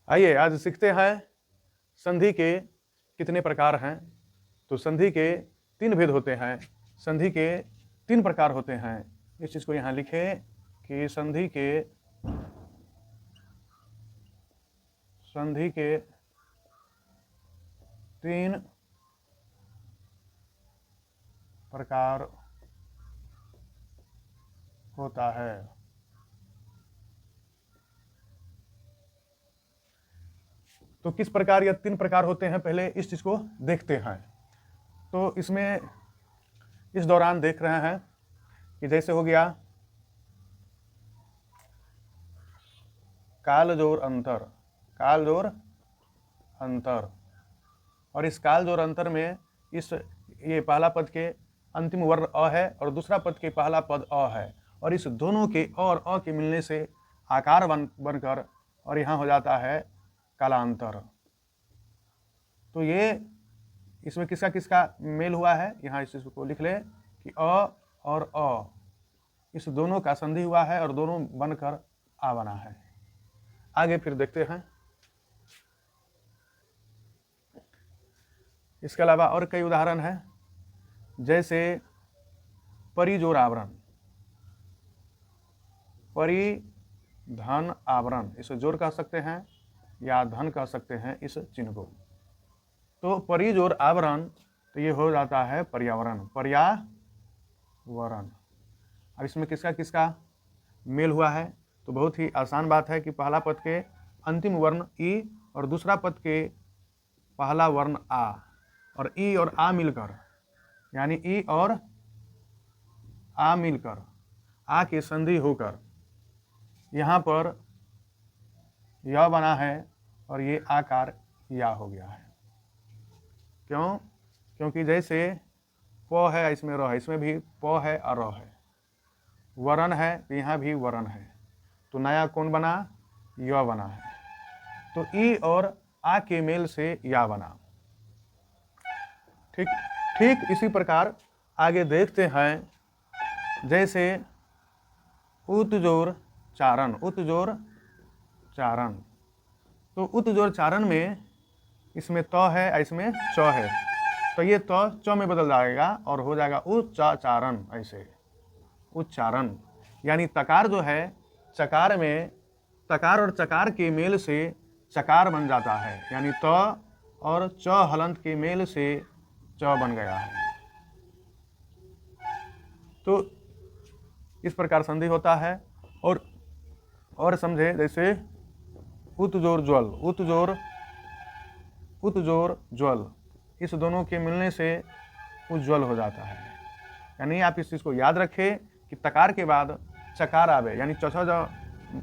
आइए आज सीखते हैं संधि के कितने प्रकार हैं। तो संधि के 3 भेद होते हैं, संधि के 3 प्रकार होते हैं। इस चीज को यहां लिखे कि संधि के 3 प्रकार होता है। तो किस प्रकार या 3 प्रकार होते हैं, पहले इस चीज को देखते हैं। तो इसमें इस दौरान देख रहे हैं कि जैसे हो गया कालजोड़ अंतर, कालजोड़ अंतर, और इस कालजोड़ अंतर में ये पहला पद के अंतिम वर्ण अ है और दूसरा पद के पहला पद अ है, और इस दोनों के अ और अ के मिलने से आकार बनकर और यहाँ हो जाता है कालांतर। तो ये इसमें किसका किसका मेल हुआ है, यहाँ इस को लिख ले कि अ और अ इस दोनों का संधि हुआ है और दोनों बनकर आ बना है। आगे फिर देखते हैं। इसके अलावा और कई उदाहरण हैं, जैसे परिजोड़ आवरण, परिधन आवरण, इसे जोड़ कह सकते हैं या धन कह सकते हैं इस चिन्ह को। तो परिजोड़ आवरण तो ये हो जाता है पर्यावरण, पर्यावरण। अब इसमें किसका किसका मेल हुआ है, तो बहुत ही आसान बात है कि पहला पद के अंतिम वर्ण ई और दूसरा पद के पहला वर्ण आ, और ई और आ मिलकर यानी ई और आ मिलकर आ की संधि होकर यहाँ पर यह बना है और ये आकार या हो गया है। क्यों? क्योंकि जैसे प है इसमें र है, इसमें भी प है और र है, वरण है तो यहाँ भी वरण है, तो नया कौन बना? य बना है। तो ई और आ के मेल से या बना। ठीक ठीक इसी प्रकार आगे देखते हैं, जैसे उत्जोड़ चारण, उत्जोड़ चारण। तो उत्जोड़ चारण में इसमें त है, इसमें च है, तो ये त च में बदल जाएगा और हो जाएगा उच्चारण। ऐसे उच्चारण यानी तकार जो है चकार में, तकार और चकार के मेल से चकार बन जाता है, यानी त और च हलंत के मेल से च बन गया है। तो इस प्रकार संधि होता है। और समझे, जैसे उत्जोड़ ज्वल, उत्जोड़ ज्वल, इस दोनों के मिलने से उज्ज्वल हो जाता है। यानी आप इस चीज को याद रखें कि तकार के बाद चकार आवे, यानी चौथा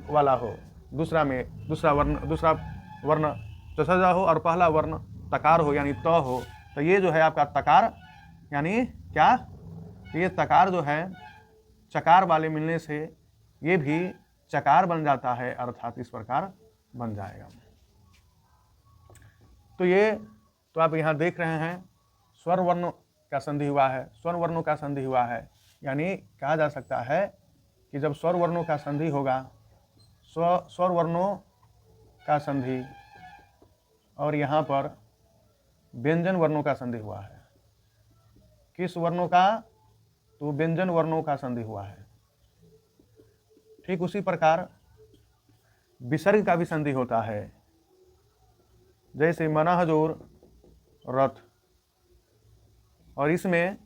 वाला हो, दूसरा वर्ण चौथा हो और पहला वर्ण तकार हो यानी त हो, तो ये जो है आपका तकार, यानी क्या, ये तकार जो है चकार वाले मिलने से ये भी चकार बन जाता है, अर्थात इस प्रकार बन जाएगा। तो ये तो आप यहाँ देख रहे हैं स्वर वर्ण का संधि हुआ है, स्वर वर्णों का संधि हुआ है। यानी कहा जा सकता है कि जब स्वर वर्णों का संधि होगा, स्वर वर्णों का संधि, और यहाँ पर व्यंजन वर्णों का संधि हुआ है। किस वर्णों का? तो व्यंजन वर्णों का संधि हुआ है। ठीक उसी प्रकार विसर्ग का भी संधि होता है, जैसे मनहजोड़ रथ, और इसमें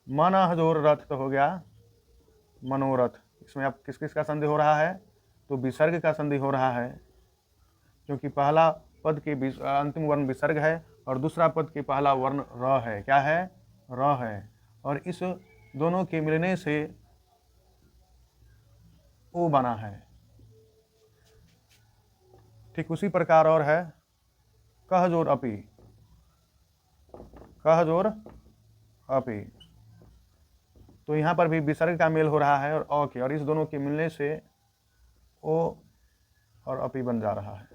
मनहजोड़ रथ तो हो गया मनोरथ। इसमें अब किस किस का संधि हो रहा है? तो विसर्ग का संधि हो रहा है, क्योंकि पहला पद के अंतिम वर्ण विसर्ग है और दूसरा पद के पहला वर्ण र है। क्या है? र है, और इस दोनों के मिलने से ओ बना है। ठीक उसी प्रकार और है कहजोड़ अपि, कहजोड़ अपि, तो यहाँ पर भी विसर्ग का मेल हो रहा है और अ के, और इस दोनों के मिलने से ओ और अपि बन जा रहा है।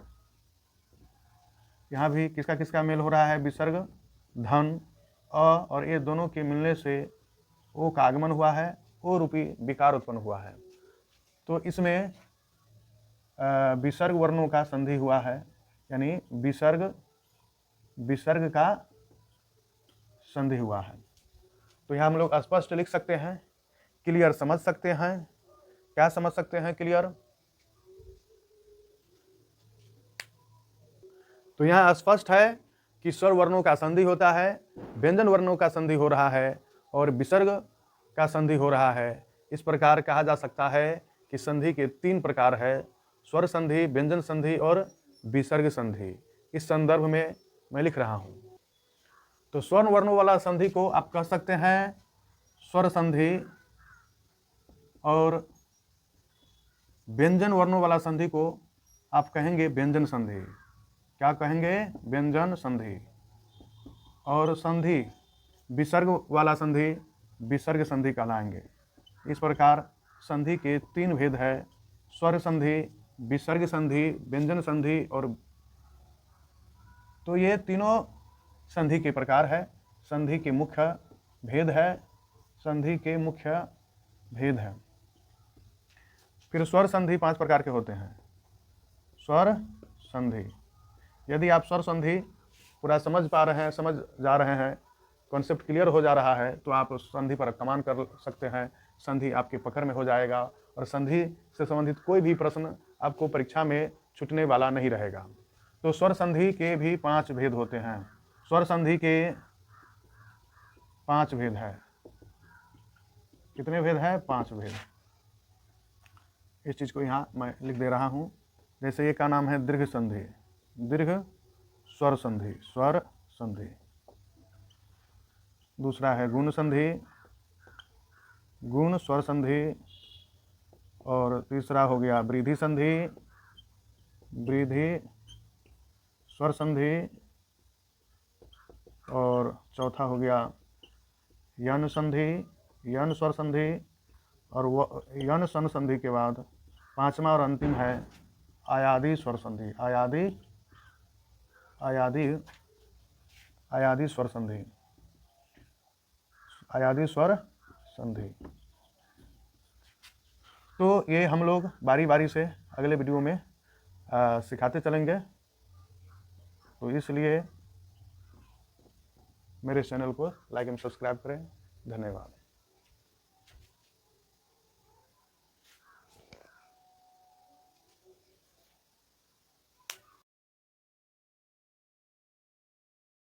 यहाँ भी किसका किसका मेल हो रहा है? विसर्ग धन अ, और ये दोनों के मिलने से ओ का आगमन हुआ है, ओ रूपी विकार उत्पन्न हुआ है। तो इसमें विसर्ग वर्णों का संधि हुआ है, यानी विसर्ग का संधि हुआ है। तो यहाँ हम लोग स्पष्ट लिख सकते हैं, क्लियर समझ सकते हैं। क्या समझ सकते हैं क्लियर? तो यहाँ स्पष्ट है कि स्वर वर्णों का संधि होता है, व्यंजन वर्णों का संधि हो रहा है और विसर्ग का संधि हो रहा है। इस प्रकार कहा जा सकता है कि संधि के 3 प्रकार है, स्वर संधि, व्यंजन संधि और विसर्ग संधि। इस संदर्भ में मैं लिख रहा हूँ। तो स्वर वर्णों वाला संधि को आप कह सकते हैं स्वर संधि, और व्यंजन वर्णों वाला संधि को आप कहेंगे व्यंजन संधि। क्या कहेंगे? व्यंजन संधि। और संधि विसर्ग वाला संधि विसर्ग संधि कहलाएंगे। इस प्रकार संधि के 3 भेद है, स्वर संधि, विसर्ग संधि, व्यंजन संधि। और तो ये तीनों संधि के प्रकार है, संधि के मुख्य भेद है, संधि के मुख्य भेद है। फिर स्वर संधि 5 प्रकार के होते हैं। स्वर संधि, यदि आप स्वर संधि पूरा समझ पा रहे हैं, समझ जा रहे हैं, कॉन्सेप्ट क्लियर हो जा रहा है, तो आप उस संधि पर कमांड कर सकते हैं। संधि आपके पकड़ में हो जाएगा और संधि से संबंधित कोई भी प्रश्न आपको परीक्षा में छूटने वाला नहीं रहेगा। तो स्वर संधि के भी 5 भेद होते हैं। स्वर संधि के 5 भेद है। कितने भेद है? 5 भेद। इस चीज़ को यहाँ मैं लिख दे रहा हूँ। जैसे ये का नाम है दीर्घ संधि, दीर्घ स्वर संधि, स्वर संधि। दूसरा है गुण संधि, गुण स्वर संधि। और तीसरा हो गया वृद्धि संधि, वृद्धि स्वर संधि। और चौथा हो गया यन संधि, यन स्वर संधि। और यन सन संधि के बाद 5वां और अंतिम है आयादी स्वर संधि, आयादी स्वर संधि, आयादी स्वर संधि। तो ये हम लोग बारी बारी से अगले वीडियो में सिखाते चलेंगे। तो इसलिए मेरे चैनल को लाइक एंड सब्सक्राइब करें। धन्यवाद।